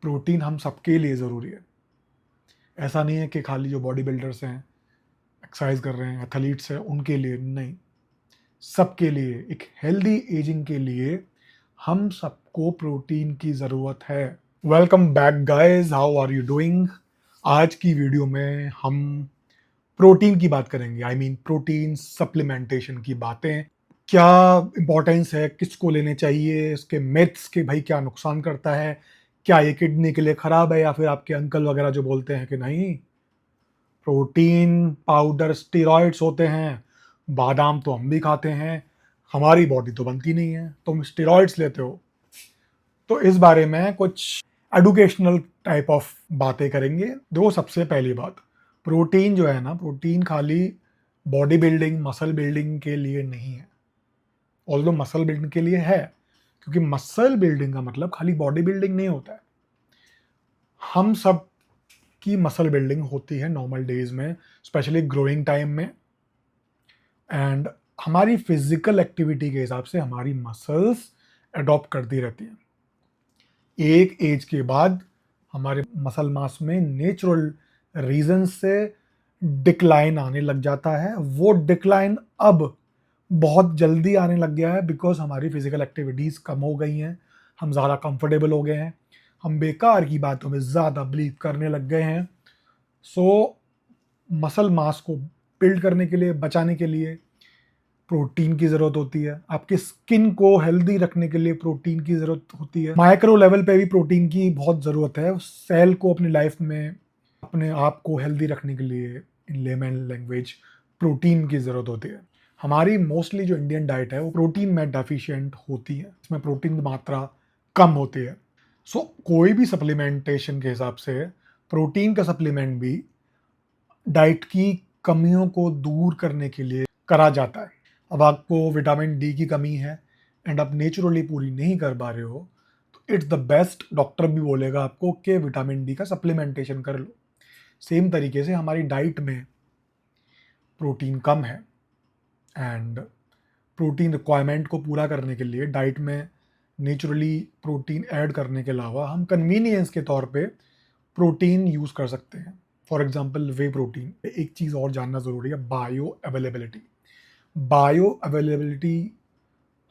Protein हम सबके लिए ज़रूरी है। ऐसा नहीं है कि खाली जो बॉडी बिल्डर्स हैं, एक्सरसाइज कर रहे हैं, एथलीट्स हैं, उनके लिए नहीं, सबके लिए। एक हेल्दी एजिंग के लिए हम सबको प्रोटीन की ज़रूरत है। Welcome back guys, how are you doing? आज की वीडियो में हम प्रोटीन की बात करेंगे। आई मीन प्रोटीन सप्लीमेंटेशन की बातें, क्या इंपॉर्टेंस है, किसको लेने चाहिए, इसके मिथ्स के भाई क्या नुकसान करता है, क्या ये किडनी के लिए खराब है, या फिर आपके अंकल वगैरह जो बोलते हैं कि नहीं प्रोटीन पाउडर स्टेरॉइड्स होते हैं, बादाम तो हम भी खाते हैं, हमारी बॉडी तो बनती नहीं है, तुम स्टेरॉइड्स लेते हो। तो इस बारे में कुछ एडुकेशनल टाइप ऑफ बातें करेंगे। देखो, सबसे पहली बात, प्रोटीन जो है ना, प्रोटीन खाली बॉडी बिल्डिंग मसल बिल्डिंग के लिए नहीं है। ऑल्दो मसल बिल्डिंग के लिए है, क्योंकि मसल बिल्डिंग का मतलब खाली बॉडी बिल्डिंग नहीं होता है। हम सब की मसल बिल्डिंग होती है नॉर्मल डेज में, स्पेशली ग्रोइंग टाइम में, एंड हमारी फिजिकल एक्टिविटी के हिसाब से हमारी मसल्स अडॉप्ट करती रहती हैं। एक एज के बाद हमारे मसल मास में नेचुरल रीजन से डिक्लाइन आने लग जाता है। वो डिक्लाइन अब बहुत जल्दी आने लग गया है बिकॉज हमारी फिजिकल एक्टिविटीज़ कम हो गई हैं, हम ज़्यादा कंफर्टेबल हो गए हैं, हम बेकार की बातों में ज़्यादा बिलीव करने लग गए हैं। सो मसल मास को बिल्ड करने के लिए, बचाने के लिए प्रोटीन की ज़रूरत होती है। आपकी स्किन को हेल्दी रखने के लिए प्रोटीन की ज़रूरत होती है। माइक्रो लेवल पे भी प्रोटीन की बहुत ज़रूरत है। सेल को अपनी लाइफ में अपने आप को हेल्दी रखने के लिए, इन लेमन लैंग्वेज, प्रोटीन की ज़रूरत होती है। हमारी मोस्टली जो इंडियन डाइट है वो प्रोटीन में डेफिशिएंट होती है, इसमें प्रोटीन की मात्रा कम होती है। सो कोई भी सप्लीमेंटेशन के हिसाब से प्रोटीन का सप्लीमेंट भी डाइट की कमियों को दूर करने के लिए करा जाता है। अब आपको विटामिन डी की कमी है एंड आप नेचुरली पूरी नहीं कर पा रहे हो, तो इट्स द बेस्ट, डॉक्टर भी बोलेगा आपको कि विटामिन डी का सप्लीमेंटेशन कर लो। सेम तरीके से हमारी डाइट में प्रोटीन कम है एंड प्रोटीन रिक्वायरमेंट को पूरा करने के लिए डाइट में नेचुरली प्रोटीन ऐड करने के अलावा हम कन्वीनियंस के तौर पे प्रोटीन यूज़ कर सकते हैं। For example way protein. एक चीज़ और जानना ज़रूरी है, बायो अवेलेबिलिटी। बायो अवेलेबिलिटी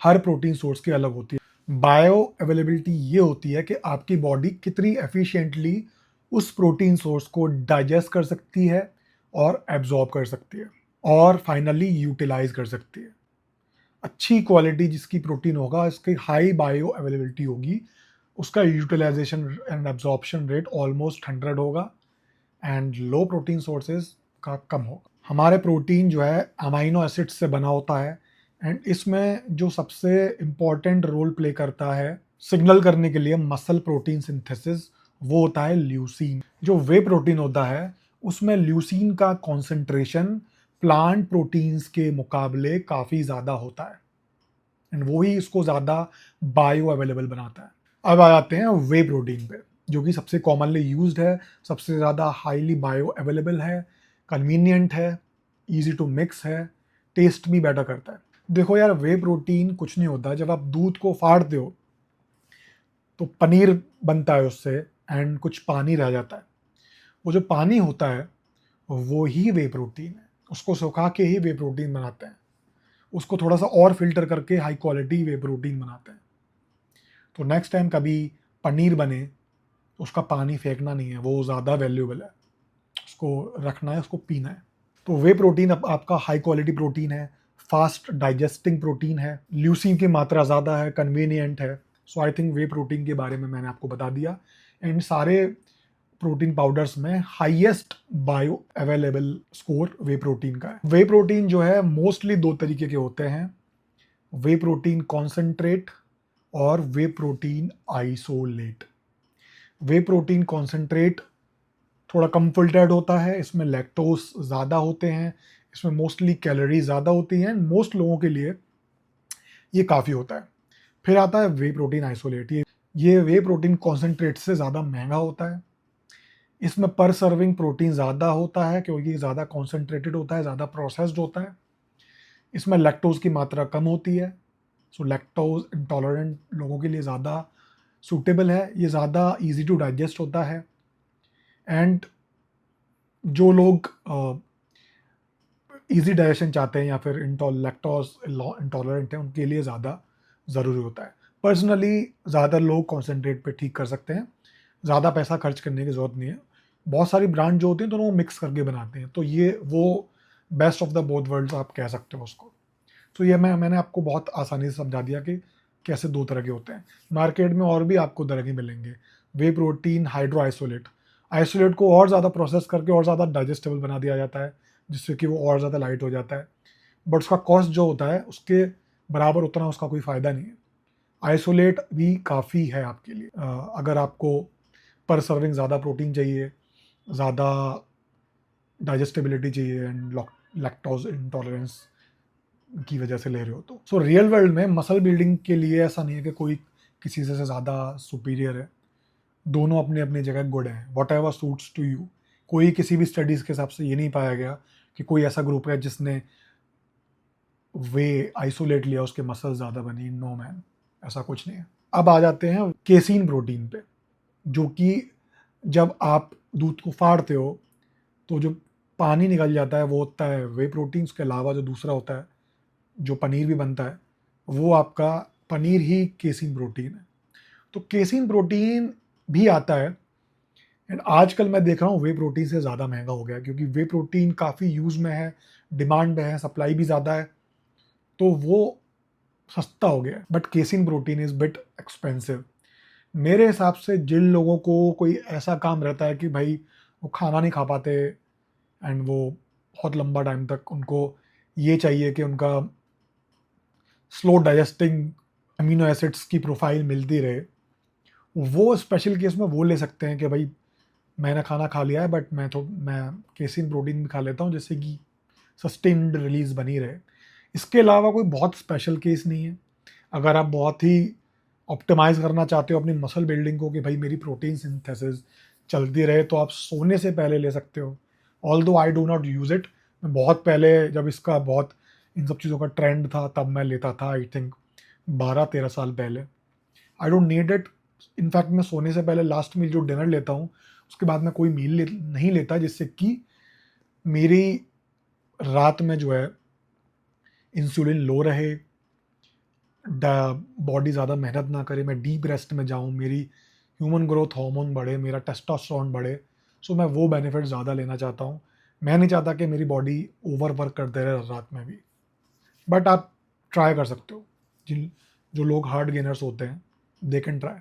हर प्रोटीन सोर्स की अलग होती है। बायो अवेलेबिलिटी ये होती है कि आपकी बॉडी कितनी एफिशिएंटली उस प्रोटीन सोर्स को डाइजेस्ट कर सकती है और एब्जॉर्ब कर सकती है और फाइनली यूटिलाइज कर सकती है। अच्छी क्वालिटी जिसकी प्रोटीन होगा, इसकी हाई बायो अवेलेबिलिटी होगी, उसका utilisation and absorption rate almost 100 होगा एंड लो प्रोटीन सोर्सेज का कम होगा। हमारे प्रोटीन जो है अमाइनो एसिड से बना होता है एंड इसमें जो सबसे इम्पॉर्टेंट रोल प्ले करता है सिग्नल करने के लिए मसल प्रोटीन सिंथेसिस, वो होता है ल्यूसीन। जो वे प्रोटीन होता है उसमें ल्यूसीन का कॉन्सेंट्रेशन प्लांट प्रोटीन्स के मुकाबले काफ़ी ज़्यादा होता है एंड वही इसको ज़्यादा बायो अवेलेबल बनाता है। अब आ जाते हैं वे प्रोटीन पे, जो कि सबसे कॉमनली यूज्ड है, सबसे ज़्यादा हाईली बायो अवेलेबल है, कन्वीनियंट है, इजी टू मिक्स है, टेस्ट भी बेटर करता है। देखो यार, वे प्रोटीन कुछ नहीं होता। जब आप दूध को फाड़ते हो तो पनीर बनता है उससे एंड कुछ पानी रह जाता है। वो जो पानी होता है वो ही वे प्रोटीन है। उसको सुखा के ही वे प्रोटीन बनाते हैं, उसको थोड़ा सा और फिल्टर करके हाई क्वालिटी वे प्रोटीन बनाते हैं। तो नेक्स्ट टाइम कभी पनीर बने तो उसका पानी फेंकना नहीं है, वो ज़्यादा वैल्यूएबल है, उसको रखना है, उसको पीना है। तो वे प्रोटीन आपका हाई क्वालिटी प्रोटीन है, फास्ट डाइजेस्टिंग प्रोटीन है, ल्यूसीन की मात्रा ज़्यादा है, कन्वीनियंट है। सो आई थिंक वे प्रोटीन के बारे में मैंने आपको बता दिया। एंड सारे प्रोटीन पाउडर्स में हाईएस्ट बायो अवेलेबल स्कोर वे प्रोटीन का है। वे प्रोटीन जो है मोस्टली दो तरीके के होते हैं, वे प्रोटीन कॉन्सेंट्रेट और वे प्रोटीन आइसोलेट। वे प्रोटीन कॉन्सेंट्रेट थोड़ा कम फिल्टर्ड होता है, इसमें लैक्टोस ज़्यादा होते हैं, इसमें मोस्टली कैलोरी ज़्यादा होती हैं, मोस्ट लोगों के लिए ये काफ़ी होता है। फिर आता है वे प्रोटीन आइसोलेट। ये वे प्रोटीन कॉन्सेंट्रेट से ज़्यादा महंगा होता है, इसमें पर सर्विंग प्रोटीन ज़्यादा होता है क्योंकि ज़्यादा कॉन्सेंट्रेटेड होता है, ज़्यादा प्रोसेस्ड होता है। इसमें लैक्टोज की मात्रा कम होती है, सो लैक्टोज इंटॉलरेंट लोगों के लिए ज़्यादा सूटेबल है, ये ज़्यादा इजी टू डाइजेस्ट होता है, एंड जो लोग इजी डाइजेशन चाहते हैं या फिर लैक्टोज इंटॉलरेंट हैं, उनके लिए ज़्यादा ज़रूरी होता है। पर्सनली ज़्यादातर लोग कॉन्सेंट्रेट पे ठीक कर सकते हैं, ज़्यादा पैसा खर्च करने की ज़रूरत नहीं है। बहुत सारी ब्रांड जो होती हैं तो वो मिक्स करके बनाते हैं, तो ये वो best of the both worlds आप कह सकते हो उसको। तो ये मैंने आपको बहुत आसानी से समझा दिया कि कैसे दो तरह के होते हैं। मार्केट में और भी आपको तरह के मिलेंगे, वे प्रोटीन, हाइड्रो आइसोलेट। आइसोलेट को और ज़्यादा प्रोसेस करके और ज़्यादा डाइजेस्टेबल बना दिया जाता है, जिससे कि वो और ज़्यादा लाइट हो जाता है, बट उसका कॉस्ट जो होता है उसके बराबर उतना उसका कोई फ़ायदा नहीं है। आइसोलेट भी काफ़ी है आपके लिए, अगर आपको पर सर्विंग ज़्यादा प्रोटीन चाहिए, ज़्यादा डाइजेस्टेबिलिटी चाहिए एंड लैक्टोज इंटॉलरेंस की वजह से ले रहे हो तो। सो रियल वर्ल्ड में मसल बिल्डिंग के लिए ऐसा नहीं है कि कोई किसी से ज़्यादा सुपीरियर है, दोनों अपनी अपनी जगह गुड हैं, whatever suits to you. कोई किसी भी स्टडीज़ के हिसाब से ये नहीं पाया गया कि कोई ऐसा ग्रुप है जिसने वे आइसोलेट लिया उसके मसल ज़्यादा बनी, नो मैन, ऐसा कुछ नहीं है। अब आ जाते हैं केसीन प्रोटीन पे, जो कि जब आप दूध को फाड़ते हो तो जो पानी निकल जाता है वो होता है वे प्रोटीन। उसके अलावा जो दूसरा होता है, जो पनीर भी बनता है, वो आपका पनीर ही केसीन प्रोटीन है। तो केसीन प्रोटीन भी आता है, एंड आजकल मैं देख रहा हूँ वे प्रोटीन से ज़्यादा महंगा हो गया, क्योंकि वे प्रोटीन काफ़ी यूज़ में है, डिमांड में है, सप्लाई भी ज़्यादा है, तो वो सस्ता हो गया। But casein protein is bit expensive. मेरे हिसाब से जिन लोगों को कोई ऐसा काम रहता है कि भाई वो खाना नहीं खा पाते एंड वो बहुत लंबा टाइम तक उनको ये चाहिए कि उनका स्लो डाइजेस्टिंग अमीनो एसिड्स की प्रोफाइल मिलती रहे, वो स्पेशल केस में वो ले सकते हैं कि भाई मैंने खाना खा लिया है बट मैं केसिन प्रोटीन भी खा लेता हूँ, जैसे कि सस्टेन्ड रिलीज बनी रहे। इसके अलावा कोई बहुत स्पेशल केस नहीं है। अगर आप बहुत ही ऑप्टिमाइज़ करना चाहते हो अपनी मसल बिल्डिंग को कि भाई मेरी प्रोटीन सिंथेसिस चलती रहे, तो आप सोने से पहले ले सकते हो। ऑल दो I do not use it. मैं बहुत पहले, जब इसका बहुत इन सब चीज़ों का ट्रेंड था, तब मैं लेता था, आई थिंक 12-13 साल पहले। I don't need it. In fact मैं सोने से पहले लास्ट मील जो डिनर लेता हूँ, उसके बाद मैं कोई मील नहीं लेता, जिससे कि मेरी रात में जो है इंसुलिन लो रहे, बॉडी ज़्यादा मेहनत ना करे, मैं डीप रेस्ट में जाऊँ, मेरी ह्यूमन ग्रोथ हार्मोन बढ़े, मेरा टेस्टोस्टेरोन बढ़े। सो मैं वो बेनिफिट ज़्यादा लेना चाहता हूँ। मैं नहीं चाहता कि मेरी बॉडी ओवर वर्क करते रहे रात में भी। बट आप ट्राई कर सकते हो, जिन जो लोग हार्ड गेनर्स होते हैं दे कैन ट्राई।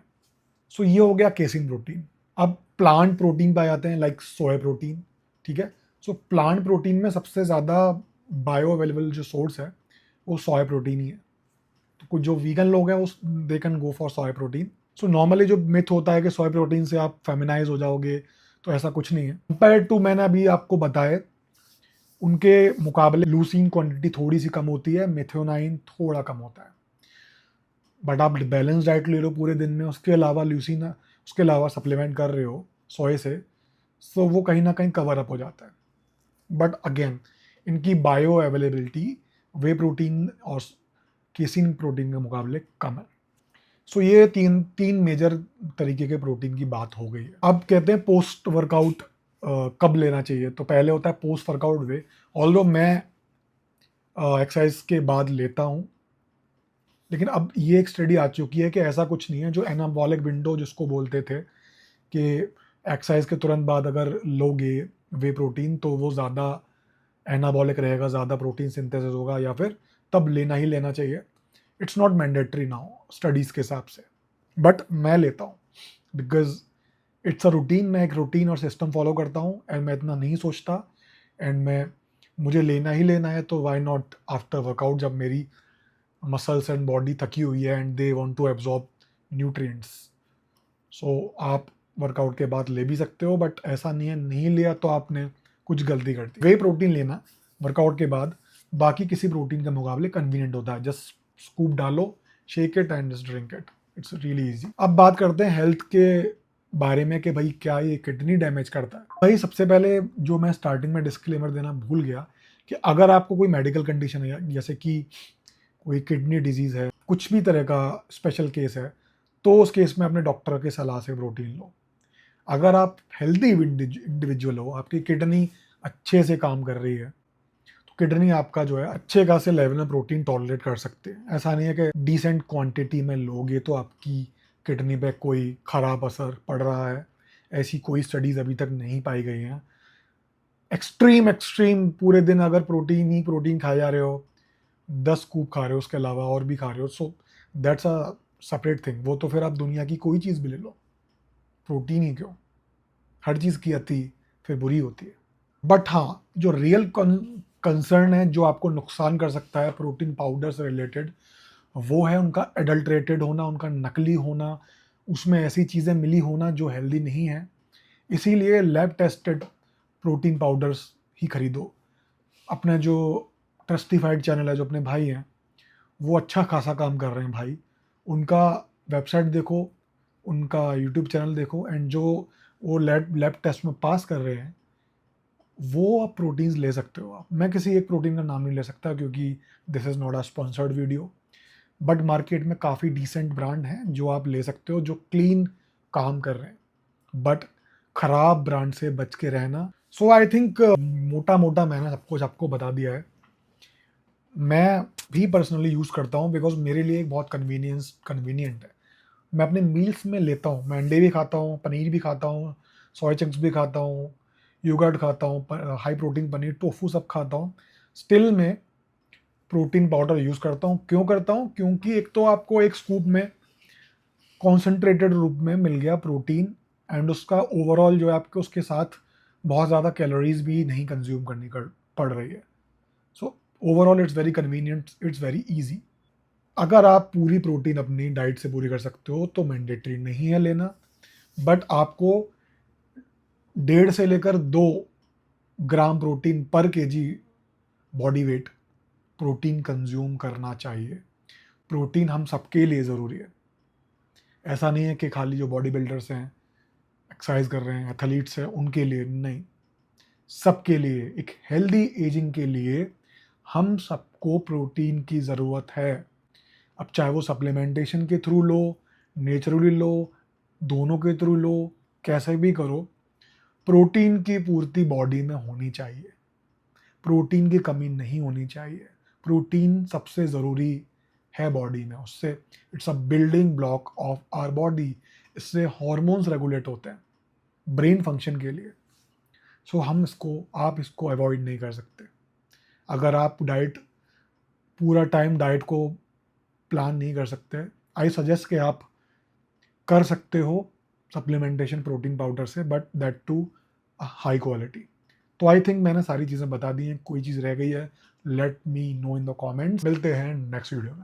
सो ये हो गया केसिन प्रोटीन। अब प्लांट प्रोटीन पाए जाते हैं, लाइक सोया प्रोटीन। ठीक है। सो प्लांट प्रोटीन में सबसे ज़्यादा बायो अवेलेबल जो सोर्स है वो सोया प्रोटीन ही है। तो कुछ जो वीगन लोग हैं वो they can go for soya protein. So normally जो मिथ होता है कि सोया प्रोटीन से आप फेमिनाइज हो जाओगे, तो ऐसा कुछ नहीं है। कंपेयर टू मैंने अभी आपको बताए उनके मुकाबले लूसीन क्वांटिटी थोड़ी सी कम होती है, मेथियोनाइन थोड़ा कम होता है। बट आप बैलेंस डाइट ले लो पूरे दिन में, उसके अलावा ल्यूसीन, उसके अलावा सप्लीमेंट कर रहे हो सोए से, सो वो कहीं ना कहीं कवर अप हो जाता है। बट अगेन इनकी बायो अवेलेबिलिटी वे प्रोटीन और केसिन प्रोटीन के मुकाबले कम है। सो ये तीन तीन मेजर तरीके के प्रोटीन की बात हो गई है। अब कहते हैं पोस्ट वर्कआउट कब लेना चाहिए। तो पहले होता है पोस्ट वर्कआउट वे। ऑल्दो मैं एक्सरसाइज के बाद लेता हूँ, लेकिन अब ये एक स्टडी आ चुकी है कि ऐसा कुछ नहीं है। जो एनाबॉलिक विंडो जिसको बोलते थे कि एक्सरसाइज के तुरंत बाद अगर लोगे वे प्रोटीन तो वो ज़्यादा एनाबॉलिक रहेगा, ज़्यादा प्रोटीन सिंथेसिस होगा, या फिर तब लेना ही लेना चाहिए। It's not mandatory now studies के हिसाब से, बट मैं लेता हूँ बिकॉज इट्स अ रूटीन। मैं एक रूटीन और सिस्टम फॉलो करता हूँ एंड मैं इतना नहीं सोचता, एंड मुझे लेना ही लेना है, तो वाई नॉट आफ्टर वर्कआउट, जब मेरी मसल्स एंड बॉडी थकी हुई है and they want to absorb nutrients. So आप वर्कआउट के बाद ले भी सकते हो, बट ऐसा नहीं है नहीं लिया तो आपने कुछ गलती कर दी। वे प्रोटीन लेना वर्कआउट के बाद बाकी किसी प्रोटीन के मुकाबले कन्वीनियंट होता है। जस्ट स्कूप डालो, shake it and just drink it, it's really easy. अब बात करते हैं हेल्थ के बारे में कि भाई क्या ये किडनी डैमेज करता है। भाई सबसे पहले जो मैं स्टार्टिंग में डिस्क्लेमर देना भूल गया कि अगर आपको कोई मेडिकल कंडीशन है, जैसे कि कोई किडनी डिजीज़ है, कुछ भी तरह का स्पेशल केस है, तो उस केस में अपने डॉक्टर की सलाह से प्रोटीन लो। अगर आप हेल्दी इंडिविजुअल हो, आपकी किडनी अच्छे से काम कर रही है, तो किडनी आपका जो है अच्छे खासे लेवल में प्रोटीन टॉलरेट कर सकते हैं। ऐसा नहीं है कि डिसेंट क्वांटिटी में लोगे तो आपकी किडनी पे कोई ख़राब असर पड़ रहा है। ऐसी कोई स्टडीज़ अभी तक नहीं पाई गई हैं। एक्सट्रीम पूरे दिन अगर प्रोटीन खाए जा रहे हो, 10 स्कूप खा रहे हो, उसके अलावा और भी खा रहे हो, so that's a separate thing. वो तो फिर आप दुनिया की कोई चीज़ भी ले लो, प्रोटीन ही क्यों, हर चीज़ की अति फिर बुरी होती है। बट हाँ, जो रियल कंसर्न है, जो आपको नुकसान कर सकता है प्रोटीन पाउडर से रिलेटेड, वो है उनका एडल्ट्रेटेड होना, उनका नकली होना, उसमें ऐसी चीज़ें मिली होना जो हेल्दी नहीं है। इसीलिए लैब टेस्टेड प्रोटीन पाउडर्स ही खरीदो। अपने जो ट्रस्टिफाइड चैनल है, जो अपने भाई हैं, वो अच्छा खासा काम कर रहे हैं भाई। उनका वेबसाइट देखो, उनका यूट्यूब चैनल देखो, एंड जो वो लैब टेस्ट में पास कर रहे हैं, वो आप प्रोटीन्स ले सकते हो आप। मैं किसी एक प्रोटीन का नाम नहीं ले सकता क्योंकि this is not a sponsored video, but market में काफ़ी डिसेंट ब्रांड हैं जो आप ले सकते हो, जो क्लीन काम कर रहे हैं। बट खराब ब्रांड से बच के रहना। सो आई थिंक मोटा मोटा मैंने सब कुछ आपको बता दिया है। मैं भी पर्सनली यूज़ करता हूँ बिकॉज मेरे लिए एक बहुत कन्वीनियंट है। मैं अपने मील्स में लेता हूँ, मैं अंडे भी खाता हूँ, पनीर भी खाता हूँ, सोया चंक्स भी खाता हूँ, योगर्ट खाता हूँ, हाई प्रोटीन पनीर, टोफू सब खाता हूँ। स्टिल मैं प्रोटीन पाउडर यूज़ करता हूँ। क्यों करता हूँ? क्योंकि एक तो आपको एक स्कूप में कॉन्सेंट्रेटेड रूप में मिल गया प्रोटीन, एंड उसका ओवरऑल जो है आपके उसके साथ बहुत ज़्यादा कैलोरीज भी नहीं कंज्यूम करनी पड़ रही है। So overall it's very convenient, it's very easy. अगर आप पूरी प्रोटीन अपनी डाइट से पूरी कर सकते हो तो मैंडेटरी नहीं है लेना, बट आपको 1.5 से लेकर 2 ग्राम प्रोटीन पर KG body weight protein consume करना चाहिए। प्रोटीन हम सबके लिए ज़रूरी है। ऐसा नहीं है कि खाली जो बॉडी बिल्डर्स हैं, एक्सरसाइज कर रहे हैं, एथलीट्स हैं, उनके लिए नहीं, सबके लिए। एक हेल्दी एजिंग के लिए हम सबको प्रोटीन की ज़रूरत है। अब चाहे वो सप्लीमेंटेशन के थ्रू लो, नेचुरली लो, दोनों के थ्रू लो, कैसे भी करो, प्रोटीन की पूर्ति बॉडी में होनी चाहिए। प्रोटीन की कमी नहीं होनी चाहिए। प्रोटीन सबसे ज़रूरी है बॉडी में। उससे it's a building block of our body. इससे हॉर्मोन्स रेगुलेट होते हैं ब्रेन फंक्शन के लिए। सो आप इसको अवॉइड नहीं कर सकते। अगर आप पूरा टाइम डाइट को प्लान नहीं कर सकते, आई सजेस्ट कि आप कर सकते हो सप्लीमेंटेशन प्रोटीन पाउडर से, but that too high quality. तो आई थिंक मैंने सारी चीज़ें बता दी हैं। कोई चीज़ रह गई है, let me know in the comments. मिलते हैं नेक्स्ट वीडियो में।